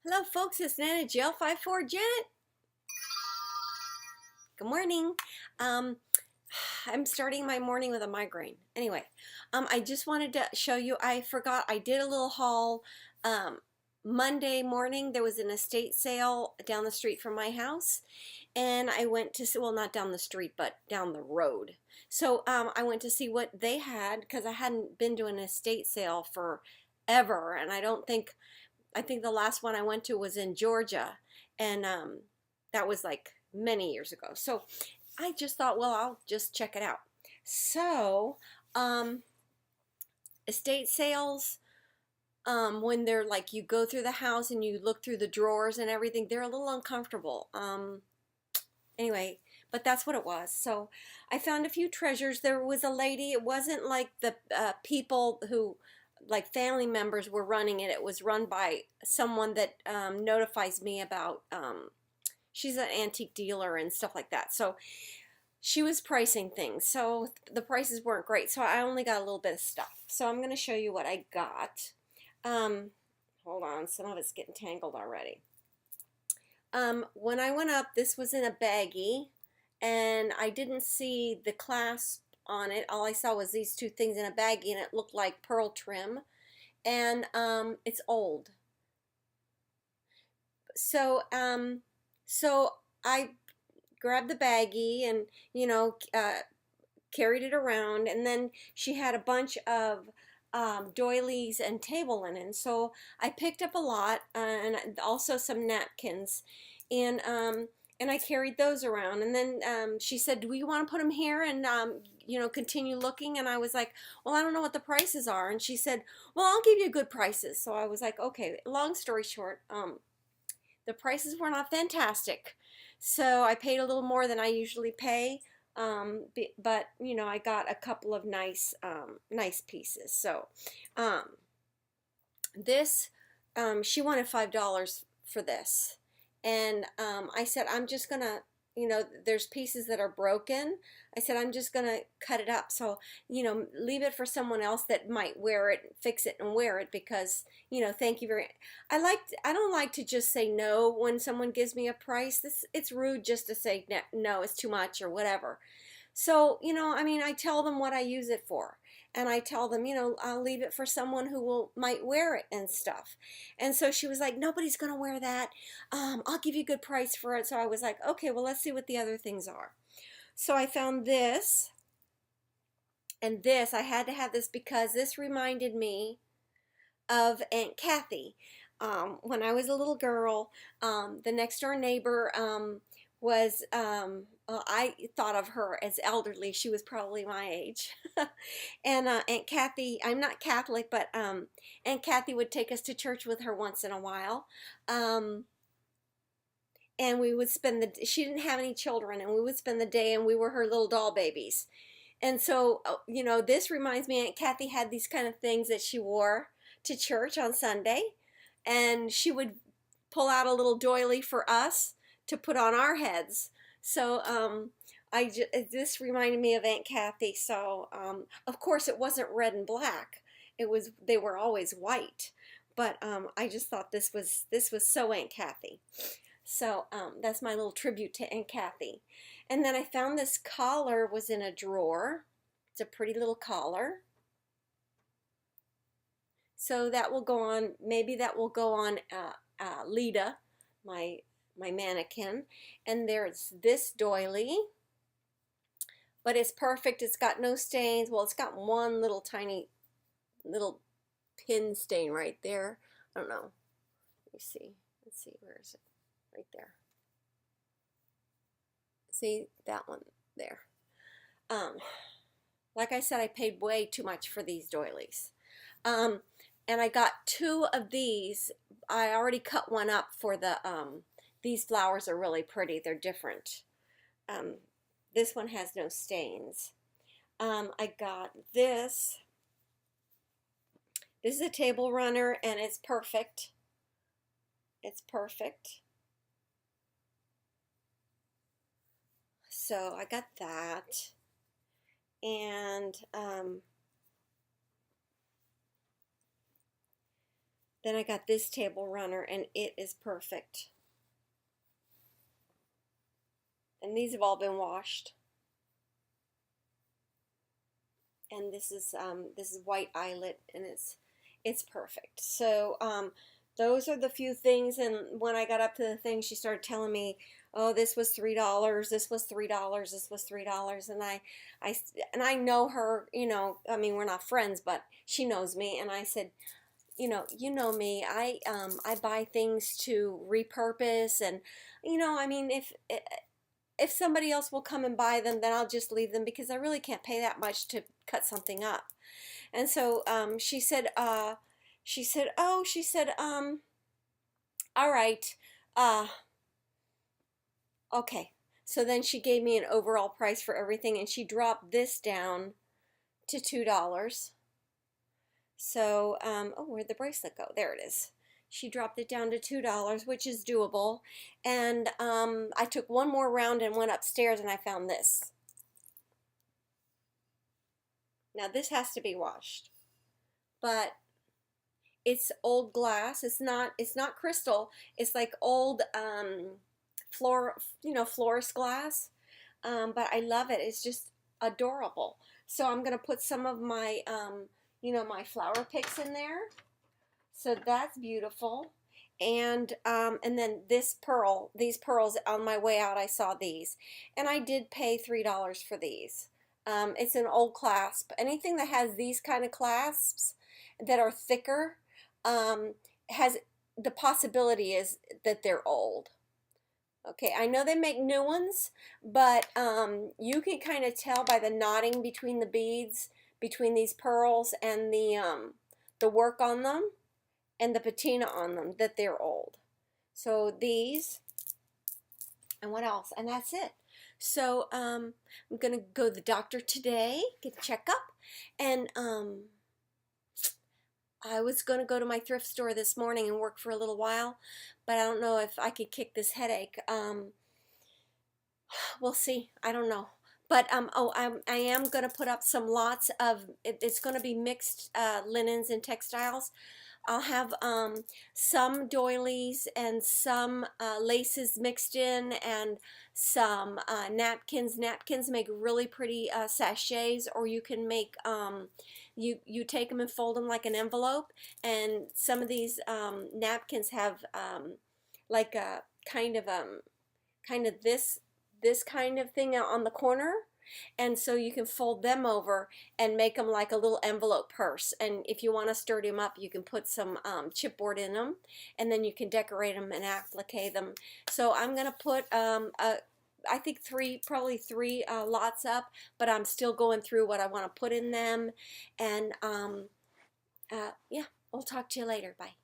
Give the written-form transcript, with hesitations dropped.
Hello, folks. It's Nana Jill 54 Janet. Good morning. Um, I'm starting my morning with a migraine. Anyway, I just wanted to show you. I forgot I did a little haul. Um, Monday morning there was an estate sale down the street from my house, and I went to see, well, not down the street, but down the road. So I went to see what they had because I hadn't been to an estate sale forever, and I think the last one I went to was in Georgia, and that was like many years ago. So I just thought, well, I'll just check it out. So, um, estate sales, when they're like you go through the house and you look through the drawers and everything, they're a little uncomfortable. Anyway, but that's what it was. So I found a few treasures. There was a lady, it wasn't like the people who, like family members were running it. It was run by someone that notifies me about, she's an antique dealer and stuff like that. So she was pricing things. So the prices weren't great. So I only got a little bit of stuff. So I'm going to show you what I got. Um, Hold on, some of it's getting tangled already. When I went up, this was in a baggie, and I didn't see the clasp on it. All I saw was these two things in a baggie, and it looked like pearl trim, and it's old. So, so I grabbed the baggie and carried it around, and then she had a bunch of doilies and table linen. So I picked up a lot, and also some napkins, and and I carried those around. And then she said, "Do you want to put them here and continue looking?" And I was like, "Well, I don't know what the prices are." And she said, "Well, I'll give you good prices." So I was like, "Okay." Long story short, the prices were not fantastic, so I paid a little more than I usually pay. But I got a couple of nice pieces. So um, this, she wanted $5 for this, and I said, I'm just gonna, there's pieces that are broken. I said, I'm just gonna cut it up, so leave it for someone else that might wear it, fix it and wear it, because thank you very. I don't like to just say no when someone gives me a price. It's rude just to say no, no, it's too much or whatever. So, I tell them what I use it for. And I tell them, I'll leave it for someone who might wear it and stuff. And so she was like, nobody's going to wear that. I'll give you a good price for it. So I was like, okay, well, let's see what the other things are. So I found this. And this, I had to have this because this reminded me of Aunt Kathy. When I was a little girl, the next door neighbor was, well, I thought of her as elderly. She was probably my age. And Aunt Kathy, I'm not Catholic, but Aunt Kathy would take us to church with her once in a while. Um, and we would she didn't have any children, and we would spend the day, and we were her little doll babies. And so, this reminds me, Aunt Kathy had these kind of things that she wore to church on Sunday, and she would pull out a little doily for us to put on our heads. So this reminded me of Aunt Kathy. So of course it wasn't red and black. They were always white. But I just thought this was so Aunt Kathy. So that's my little tribute to Aunt Kathy. And then I found this collar was in a drawer. It's a pretty little collar. So that will go on, maybe that will go on Lita, my mannequin. And there's this doily, but it's perfect. It's got no stains. Well, it's got one little tiny little pin stain right there. I don't know. Let me see. Let's see, where is it? Right there. See that one there. Um, like I said, I paid way too much for these doilies. And I got two of these. I already cut one up for these flowers are really pretty. They're different. Um, this one has no stains. I got this. This is a table runner, and it's perfect. It's perfect. So I got that. And Then I got this table runner, and it is perfect. And these have all been washed. And this is white eyelet, and it's perfect. So those are the few things. And when I got up to the thing, she started telling me, oh, this was $3, this was $3, this was $3. And I know her, you know, I mean, we're not friends, but she knows me. And I said, you know me, I buy things to repurpose. And I mean, if somebody else will come and buy them, then I'll just leave them, because I really can't pay that much to cut something up. And so she said, all right, uh, okay. So then she gave me an overall price for everything, and she dropped this down to $2. So, oh, where'd the bracelet go? There it is. She dropped it down to $2, which is doable. And I took one more round and went upstairs, and I found this. Now this has to be washed, but it's old glass. It's not crystal. It's like old florist glass. But I love it. It's just adorable. So I'm gonna put some of my my flower picks in there. So that's beautiful. And then these pearls, on my way out I saw these, and I did pay $3 for these. It's an old clasp. Anything that has these kind of clasps that are thicker has the possibility is that they're old. Okay, I know they make new ones, but you can kind of tell by the knotting between the beads, between these pearls and the work on them and the patina on them, that they're old. So these, and what else? And that's it. So I'm gonna go to the doctor today, get a checkup, and I was gonna go to my thrift store this morning and work for a little while, but I don't know if I could kick this headache. We'll see. I don't know. But I am gonna put up some lots of. It's gonna be mixed linens and textiles. I'll have some doilies and some laces mixed in, and some napkins. Napkins make really pretty sachets, or you can make you take them and fold them like an envelope. And some of these napkins have like a kind of this kind of thing out on the corner, and so you can fold them over and make them like a little envelope purse. And if you want to sturdy them up, you can put some chipboard in them, and then you can decorate them and applique them. So I'm gonna put I think probably three lots up, but I'm still going through what I want to put in them. And yeah, we'll talk to you later. Bye.